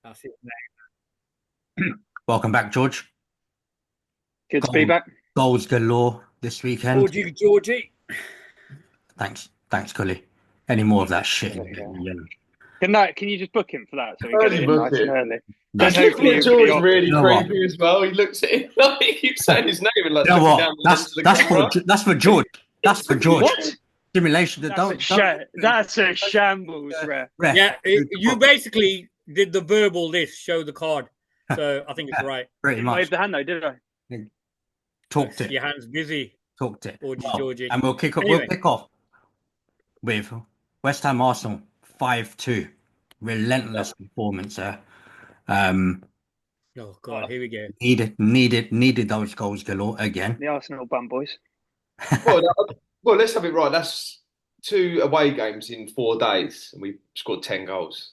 That's his Welcome back, George. Good to be back. Goals galore this weekend. Georgie. Thanks, Cully. Any more of that shit? Can you just book him for that so we get it in nice and early? Then hopefully George really creepy as well. He looks at him like he keeps saying his name and like looking down that's for George. That's for George. What? Simulation. That's a shambles, ref. Yeah, you basically did the verbal list, show the card. So I think it's right. Pretty much. Waved the hand though, did I? Talked it. Your hand's busy. Talked it. Georgie. And we'll kick off with West Ham Arsenal 5-2. Relentless performance there. Oh God, here we go. Needed those goals galore again. The Arsenal bum boys. Well, let's have it right. That's 2 away games in 4 days, and we scored 10 goals.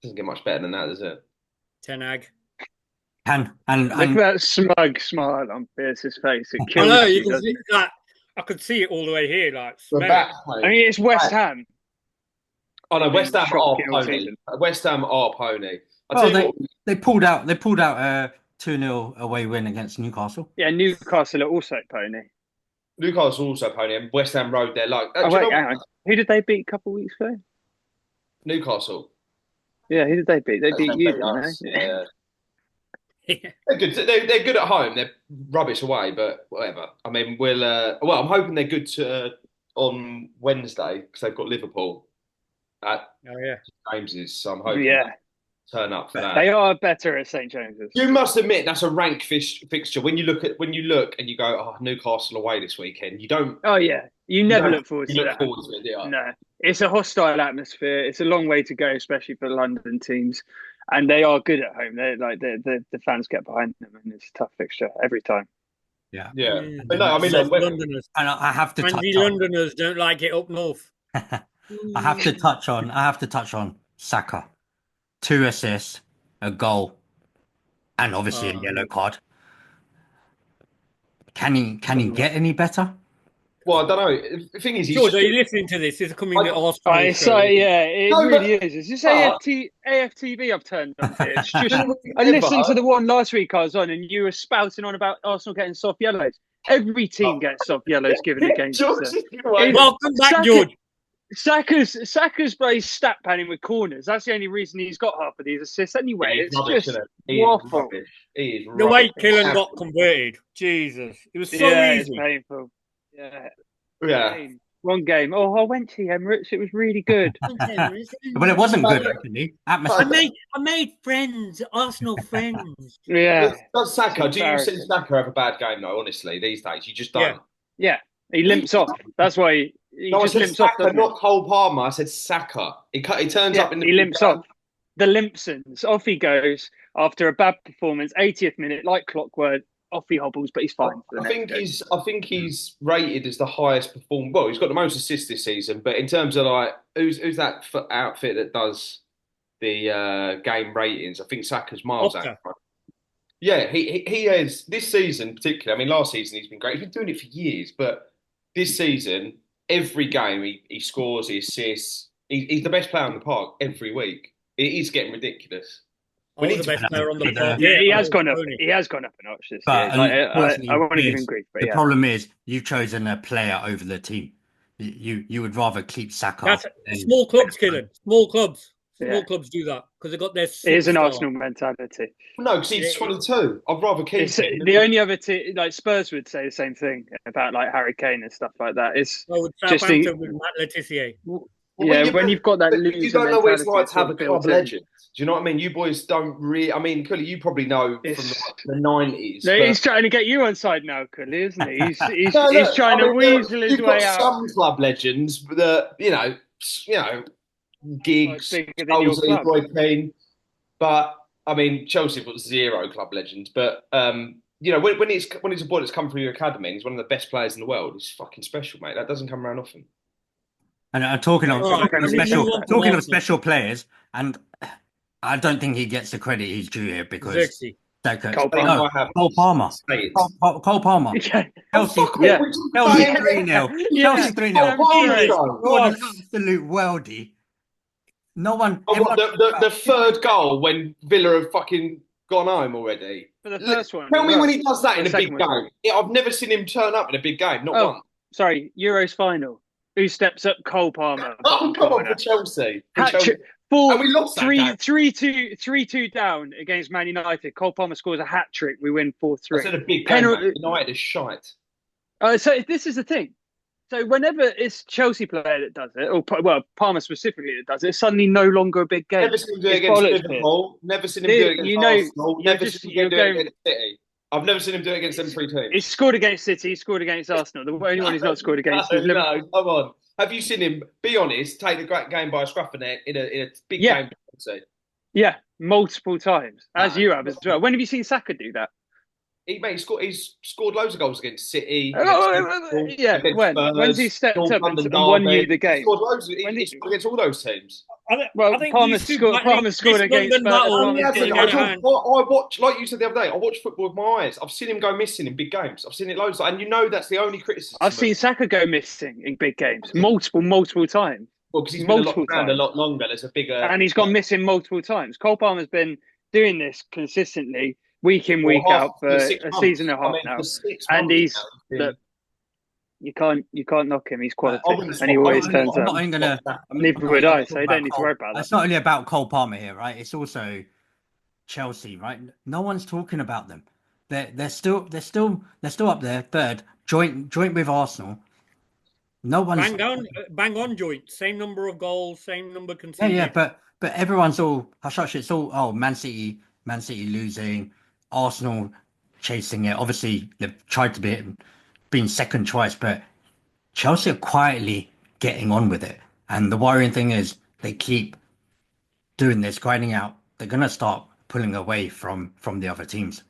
Doesn't get much better than that, does it? Tenag. And look at that smug smile on Pierce's face. It kills you can see that. I could see it all the way here. Like, I mean, it's West Ham. Oh no, West Ham are pony. West Ham are pony. They pulled out a 2-0 away win against Newcastle. Yeah, Newcastle are also pony. Newcastle also pony, and West Ham rode their luck. Hang on. Who did they beat a couple of weeks ago? Newcastle. Yeah, who did they beat? They beat you, didn't they? Yeah. They're good. They're good at home. They're rubbish away, but whatever. I mean, I'm hoping they're good on Wednesday because they've got Liverpool at James's. So I'm hoping turn up for that. They are better at St James's. You must admit that's a rank fixture. When you look and you go, oh, Newcastle away this weekend. You don't. Oh yeah, you never look forward to that. Yeah. No, it's a hostile atmosphere. It's a long way to go, especially for London teams. And they are good at home. They're like the fans get behind them, and it's a tough fixture every time. Yeah. But no, I mean, Londoners. And I have to touch on Londoners don't like it up north. I have to touch on Saka. 2 assists, a goal, and obviously a yellow card. Can he get any better? Well, I don't know. The thing is, George, are you listening to this? It's coming to Arsenal. It really is. Is this AFTV I've turned on here? It's just, I listened to the one last week I was on, and you were spouting on about Arsenal getting soft yellows. Every team gets soft yellows given a game. Welcome back, George. Saka's plays stat panning with corners. That's the only reason he's got half of these assists. Anyway, it's rubbish, just waffle. The way Killen got converted, Jesus, it was so easy. It's painful. Yeah. One game. Oh, I went to Emirates. It was really good. But it wasn't good, actually. I made friends, Arsenal friends. Yeah. That's Saka. Do you see Saka have a bad game, though, honestly, these days? You just don't. Yeah. He limps off. That's why he just limps off. Not Cole Palmer. I said Saka. He turns up in the... He limps off. The Limpsons. Off he goes after a bad performance. 80th minute, like clockwork. Off he hobbles, but he's fine. I think he's rated as the highest performer. Well, he's got the most assists this season, but in terms of like who's that outfit that does the game ratings? I think Saka's miles out. Yeah, he has this season particularly. I mean, last season he's been great. He's been doing it for years, but this season, every game he scores, he assists. He's the best player in the park every week. It is getting ridiculous. The best player on the park. Yeah, he has gone up. He has gone up a notch this year. I want to give him grief, but the problem is you've chosen a player over the team. You would rather keep Saka. Small clubs, Killen. Small clubs. Small clubs do that because they got their. It is an Arsenal mentality. No, because he's 22. I'd rather keep him. The only other team, like Spurs, would say the same thing about like Harry Kane and stuff like that. It's just with Matt Letizia. When you've got that loser, you don't know what it's like to have a club legend. Do you know what I mean? You boys don't really. I mean, Cully, you probably know from the 90s. No, he's trying to get you on side now, Cully, isn't he? He's trying to weasel his way out. Some club legends that Giggs, Chelsea, Roy Keane, but I mean, Chelsea have got 0 club legends. But when it's a boy that's come through your academy, and he's one of the best players in the world. He's fucking special, mate. That doesn't come around often. And talking of special players, and I don't think he gets the credit he's due here because Cole Palmer. Cole Palmer. Cole Palmer. Chelsea 3-0. Chelsea 3-0. What an absolute worldie. No one. Oh, what, Everyone, the third goal when Villa have fucking gone home already. For the first one. Tell me as when well. he does that in The a big second one. game. Yeah, I've never seen him turn up in a big game, not Oh, once. sorry, Euros final. Who steps up? Cole Palmer. Oh, bottom come on, corner. for Chelsea. Hat Chelsea. trick. Four, And we lost that game. 3-2 down against Man United. Cole Palmer scores a hat trick. We win 4-3. I said a big game, mate. United is shite. So this is the thing. So whenever it's Chelsea player that does it, or Palmer specifically that does it, it's suddenly no longer a big game. Never seen him do it It's against bollocks, Liverpool. Never seen him do it against you know, Arsenal. Never seen him do it going- against City. I've never seen him do it against them three teams. He scored against City. He scored against Arsenal. The only one he's not scored against is Liverpool. No, come on. Have you seen him, be honest, take the great game by a scruff of neck in a big Yeah. game? Yeah, multiple times, as No. you have as well. When have you seen Saka do that? He's scored loads of goals against City. Yeah, when's he stepped up and won you the game? He scored loads. He scored against all those teams. Well, I think Palmer these two scored against London battle Spurs. is going hand. I watch, like you said the other day, I watch football with my eyes. I've seen him go missing in big games. I've seen it loads. And you know that's the only criticism. I've seen Saka go missing in big games multiple times. Well, because he's been around a lot longer. There's a bigger... And he's gone missing multiple times. Cole Palmer's been doing this consistently, week in, week out, for a season and a half now. And he's... Look, you can't knock him. He's quality. And he always turns up. Neither would I, so you don't need to worry about that. It's not only about Cole Palmer here, right? It's also Chelsea, right? No one's talking about them. They're still up there, third, joint with Arsenal. No one's bang on joint. Same number of goals, same number conceded. Yeah, but everyone's all hush hush. It's all Man City losing, Arsenal chasing it. Obviously, they've tried to being second choice, but Chelsea are quietly getting on with it. And the worrying thing is they keep doing this, grinding out. They're gonna start pulling away from the other teams,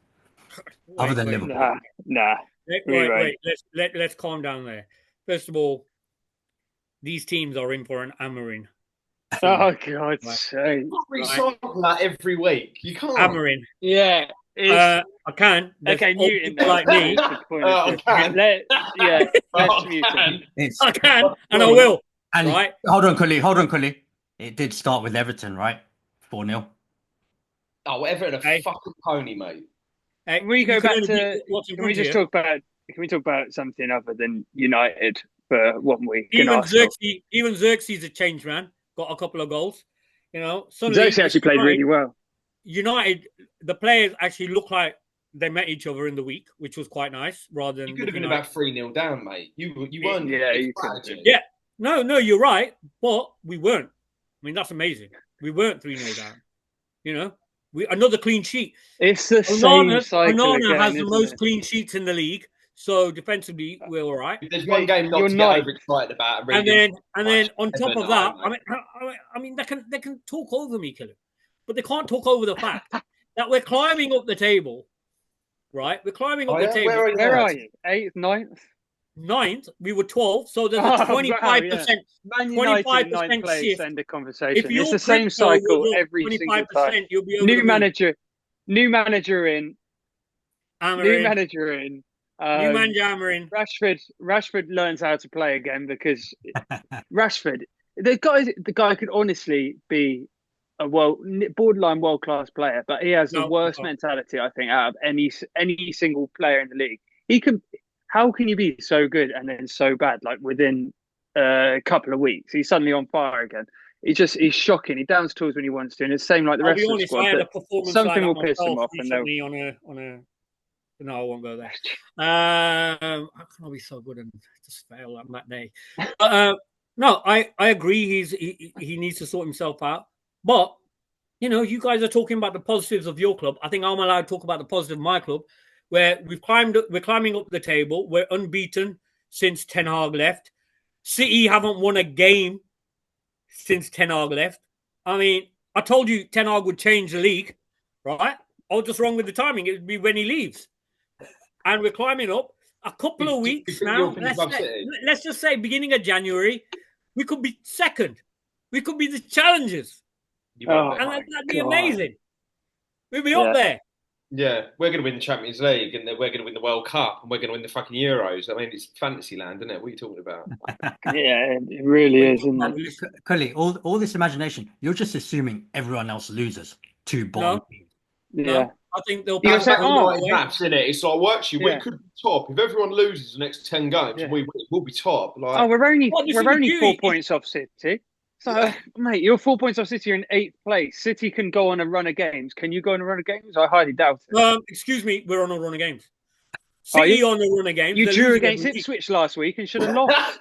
other than Liverpool. Nah. Wait. Let's calm down there. First of all, these teams are in for an hammering. Oh, God's sake. You can't recycle that every week. You can't. Hammering. Yeah. I can. Okay, Newton. Like me. I can. Let's mute him. I can, and I will. And right? Hold on, Cully. It did start with Everton, right? 4-0. Oh, Everton a fucking pony, mate. Can we go back to... Can we talk about something other than United for 1 week? Even Xerxes a changed man. Got a couple of goals. Xerxes actually played really well. United, the players actually look like they met each other in the week, which was quite nice. Rather than you could have been about 3-0 down, mate. You weren't. Yeah, you could. Yeah, no, you're right, but we weren't. I mean, that's amazing. We weren't 3-0 down. Another clean sheet. It's the same cycle. Onana has the most clean sheets in the league, so defensively we're all right. If there's one game not to get overexcited about, and then on top of that, I mean, they can talk over me, Killer, but they can't talk over the fact that we're climbing up the table, right? We're climbing up the table. Where are you? 8th, 9th? 9th. We were 12th, so there's a 25%. Man United 25% place shift. end of conversation. It's the same cycle every single time. You'll be new manager in. New manager in. New manager Amarin. Rashford learns how to play again because Rashford, the guy could honestly be a borderline world class player, but he has the worst mentality I think out of any single player in the league. He can. How can you be so good and then so bad? Like within a couple of weeks, he's suddenly on fire again. He's shocking. He downs tools when he wants to, and it's the same like the rest of the squad. I had a performance something like will piss him off, and on a. No, I won't go there. How can I be so good and just fail on that day? No, I agree. He needs to sort himself out. But you guys are talking about the positives of your club. I think I'm allowed to talk about the positive of my club, where we're climbing up the table. We're unbeaten since Ten Hag left. City haven't won a game since Ten Hag left. I mean, I told you Ten Hag would change the league, right? I was just wrong with the timing. It would be when he leaves. And we're climbing up a couple of weeks now. Let's just say beginning of January, we could be second. We could be the challengers. And that'd be amazing. We'd be up there. Yeah, we're going to win the Champions League, and then we're going to win the World Cup, and we're going to win the fucking Euros. I mean, it's fantasy land, isn't it? What are you talking about? Yeah, it really is, isn't it? Cully, all this imagination, you're just assuming everyone else loses to bottom No. teams. Yeah. No, I think they'll You're pass saying, back oh, on the way. Maths, isn't it? It's like, well, actually, Yeah. we could be top. If everyone loses the next 10 games, Yeah. we'll be top. Like, Oh, we're only Well, this is we're the only 4 beauty. points off City. So, mate, you're 4 points off City. You're in 8th place. City can go on a run of games. Can you go on a run of games? I highly doubt it. Excuse me, we're on a run of games. Are City you? on a run of games. You They're drew losing against every week. Ipswich last week and should have lost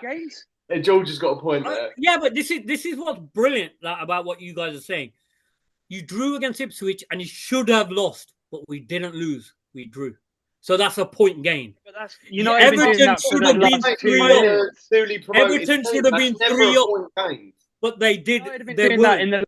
games. Hey, George has got a point there. Yeah, but this is what's brilliant about what you guys are saying. You drew against Ipswich and you should have lost, but we didn't lose. We drew. So that's a point gain. But that's Everton should have been 3-0. Everton should have been 3-0. But they did. I'd have been doing that in the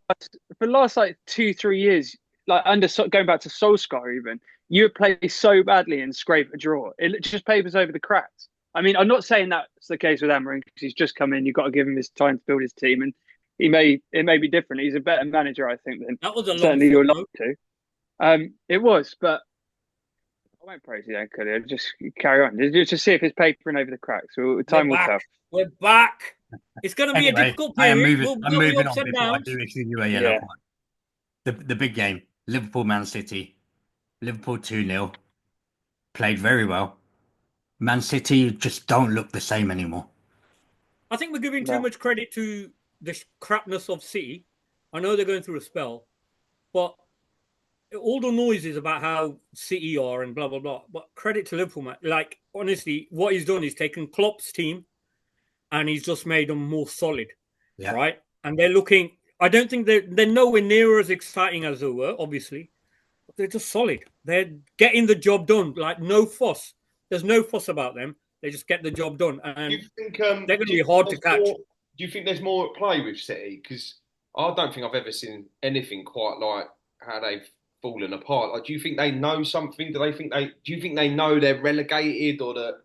last like 2-3 years, like going back to Solskjaer even. You would play so badly and scrape a draw. It just papers over the cracks. I mean, I'm not saying that's the case with Amorim because he's just come in. You've got to give him his time to build his team, and it may be different. He's a better manager, I think, than that was a certainly you're not to. It was, but I won't praise you then, could I? Just carry on. Just see if it's papering over the cracks. Time will tell. We're back. It's going to be a difficult period. I'm moving on before I do issue you a yellow card. The big game, Liverpool, Man City. Liverpool 2-0. Played very well. Man City just don't look the same anymore. I think we're giving too much credit to the crapness of City. I know they're going through a spell, but all the noises about how City are and blah, blah, blah. But credit to Liverpool, man. Like, honestly, what he's done is taken Klopp's team and he's just made them more solid, right? And they're looking... I don't think they're nowhere near as exciting as they were, obviously. But they're just solid. They're getting the job done. Like, no fuss. There's no fuss about them. They just get the job done. And do you think, they're going to be hard to catch. Do you think there's more at play with City? Because I don't think I've ever seen anything quite like how they've fallen apart. Like, do you think they know something? Do you think they know they're relegated or that,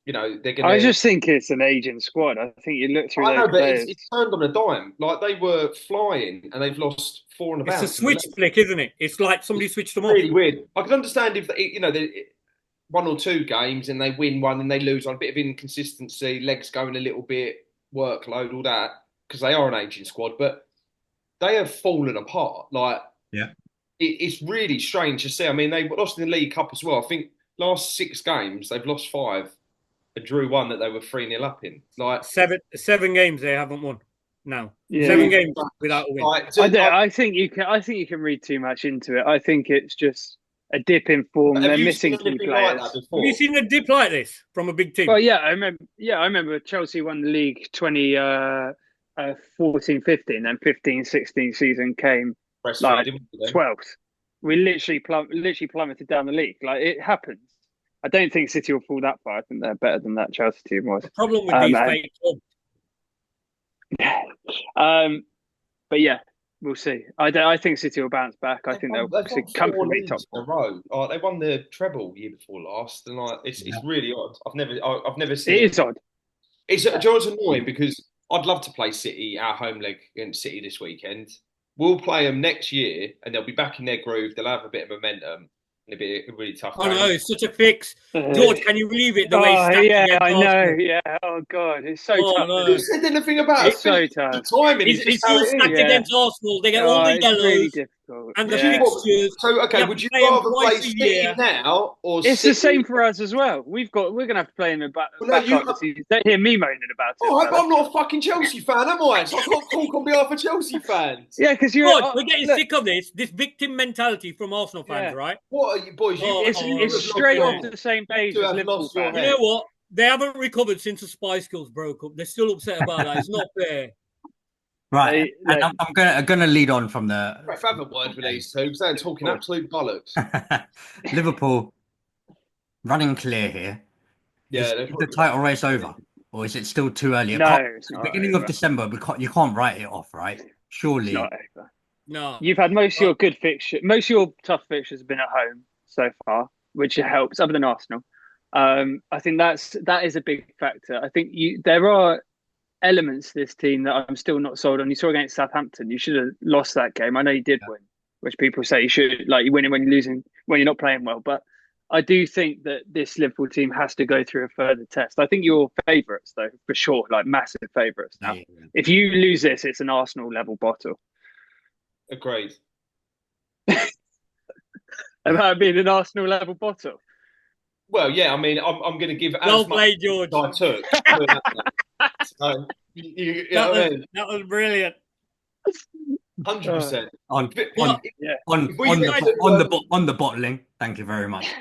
you know, they're going to... I just think it's an aging squad. I think you look through those players. It's turned on a dime. Like, they were flying and they've lost 4 and a bounce. It's a switch flick, isn't it? It's like somebody switched them off. Really weird. I can understand if, you know, 1 or 2 games and they win one and they lose on a bit of inconsistency, legs going a little bit, workload, all that, because they are an aging squad, but they have fallen apart. Like, it's really strange to see. I mean, they lost in the League Cup as well. I think last 6 games, they've lost 5 and drew 1 that they were 3-0 up in. Like, seven games they haven't won now. 7 games without a win. I think you can read too much into it. I think it's just a dip in form. They're missing key players. Have you seen a dip like this from a big team? Well, I remember Chelsea won the league 2014-15, then 15-16 season came like 12th. We literally plummeted down the league. Like, it happens. I don't think City will fall that far. I think they're better than that Chelsea team was. The problem with these fake clubs. But yeah, we'll see. I think City will bounce back. I think they'll comfortably top 4. They won the treble year before last, and it's really odd. I've never seen it. It is odd. It's annoying because I'd love to play City, our home leg against City this weekend. We'll play them next year, and they'll be back in their groove. They'll have a bit of momentum. It'll be a really tough game. Oh no, it's such a fix. George, can you believe it? The way I know. Yeah. Oh god, it's so tough. No. Who said anything about it? It's so tough. The timing it's all stacked against Arsenal. They get all the yellows. Really difficult. And the fixtures. So okay, would you rather play City now or? It's the same for us as well. We're gonna have to play in the back. Don't hear me moaning about it. Oh, I'm not a fucking Chelsea fan, am I? So I can't talk on behalf of Chelsea fans. Yeah, because we're getting sick of this victim mentality from Arsenal fans, right? What are you boys? It's straight off the same page as Liverpool fans. You know what? They haven't recovered since the Spice Girls broke up. They're still upset about that. It's not fair. Right, and I'm gonna lead on from the. Have a word with these two because they're talking absolute bollocks. Liverpool running clear here. Yeah, is the title race over, or is it still too early? No, it's not beginning of December. You can't write it off, right? Surely. No. You've had most of your good fixtures. Most of your tough fixtures have been at home so far, which helps. Other than Arsenal, I think that is a big factor. I think there are elements to this team that I'm still not sold on. You saw against Southampton. You should have lost that game. I know you did win. which people say you should, like you win when you're losing, when you're not playing well. But I do think that this Liverpool team has to go through a further test. I think you're favourites, though, for sure, like massive favourites. Now, if you lose this, it's an Arsenal level bottle. Agreed. About being an Arsenal level bottle. Well, yeah, I mean, I'm going to give as Well much played, George. as I took. So, that was brilliant. 100%. On the bottling. Thank you very much.